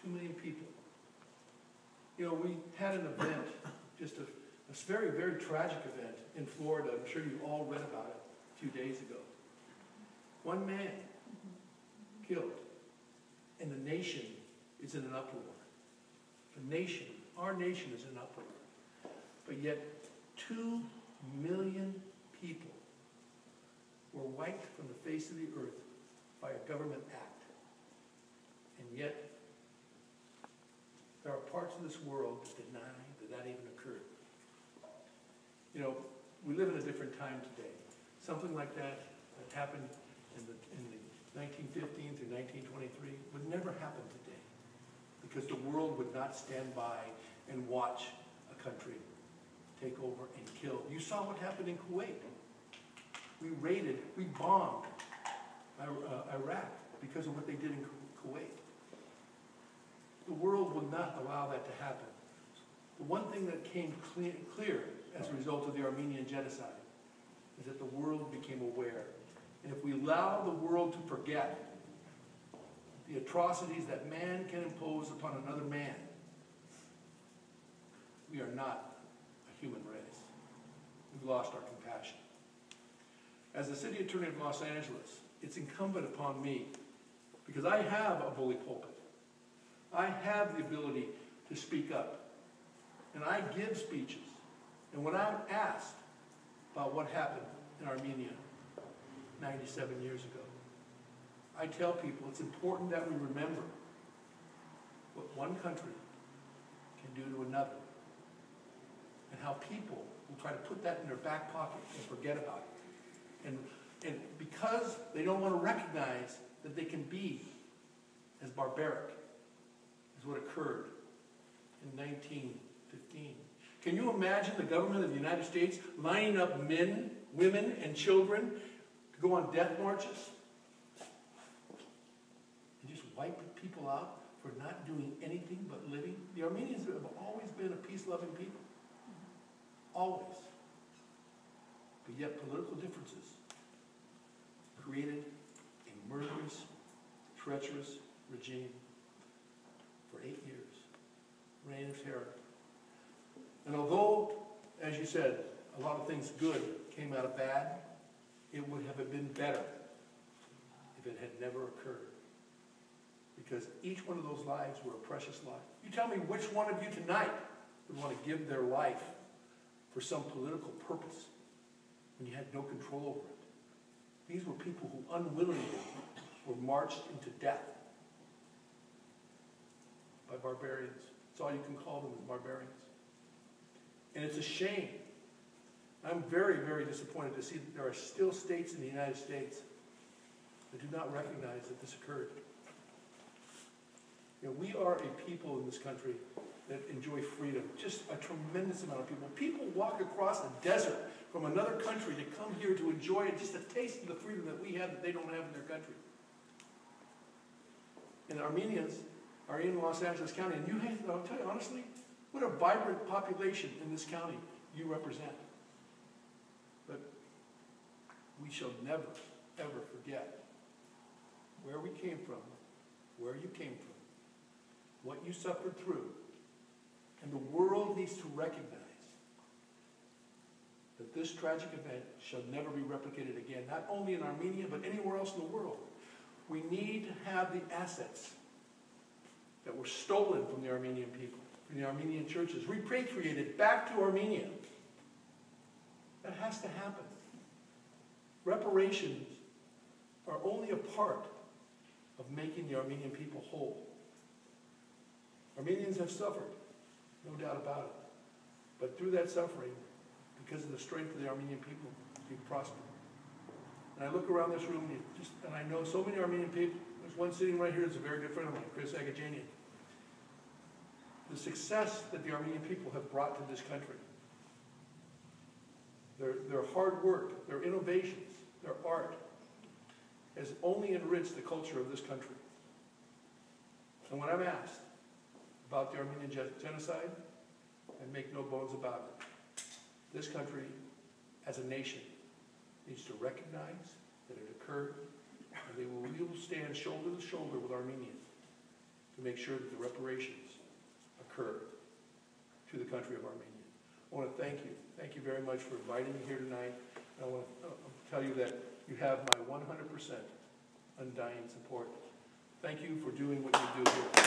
2 million people. You know, we had an event, just a very, very tragic event in Florida. I'm sure you all read about it a few days ago. 1 man killed, and the nation is in an uproar. The nation, our nation is in an uproar. But yet, 2 million people were wiped from the face of the earth by a government act. And yet, there are parts of this world that deny that even occurred. You know, we live in a different time today. Something like that happened in the 1915 through 1923 would never happen today, because the world would not stand by and watch a country take over and kill. You saw what happened in Kuwait. We raided, we bombed Iraq because of what they did in Kuwait. The world would not allow that to happen. The one thing that came clear as a result of the Armenian Genocide is that the world became aware. And if we allow the world to forget the atrocities that man can impose upon another man, we are not a human race. We've lost our compassion. As the City Attorney of Los Angeles, it's incumbent upon me, because I have a bully pulpit. I have the ability to speak up. And I give speeches. And when I'm asked about what happened in Armenia 97 years ago, I tell people it's important that we remember what one country can do to another, and how people will try to put that in their back pocket and forget about it. And because they don't want to recognize that they can be as barbaric as what occurred in 1915. Can you imagine the government of the United States lining up men, women, and children to go on death marches and just wipe people out for not doing anything but living? The Armenians have always been a peace-loving people. Always. But yet political differences created a murderous, treacherous regime for 8 years. Reign of terror. And although, as you said, a lot of things good came out of bad, it would have been better if it had never occurred. Because each one of those lives were a precious life. You tell me which one of you tonight would want to give their life for some political purpose when you had no control over it. These were people who unwillingly were marched into death by barbarians. That's all you can call them, is barbarians. And it's a shame. I'm very, very disappointed to see that there are still states in the United States that do not recognize that this occurred. You know, we are a people in this country that enjoy freedom. Just a tremendous amount of people. People walk across a desert from another country to come here to enjoy just a taste of the freedom that we have that they don't have in their country. And Armenians are in Los Angeles County, and I'll tell you honestly, what a vibrant population in this county you represent. But we shall never, ever forget where we came from, where you came from, what you suffered through. And the world needs to recognize that this tragic event shall never be replicated again, not only in Armenia, but anywhere else in the world. We need to have the assets that were stolen from the Armenian people, from the Armenian churches, repatriated back to Armenia. That has to happen. Reparations are only a part of making the Armenian people whole. Armenians have suffered, no doubt about it. But through that suffering, because of the strength of the Armenian people, we've prospered. And I look around this room, and I know so many Armenian people. There's one sitting right here that's a very good friend of mine, Chris Agajanian. The success that the Armenian people have brought to this country, their hard work, their innovations, their art, has only enriched the culture of this country. And when I'm asked about the Armenian Genocide, I make no bones about it. This country, as a nation, needs to recognize that it occurred, and we will stand shoulder to shoulder with Armenians to make sure that the reparations occur to the country of Armenia. I want to thank you. Thank you very much for inviting me here tonight. And I want to tell you that you have my 100% undying support. Thank you for doing what you do here.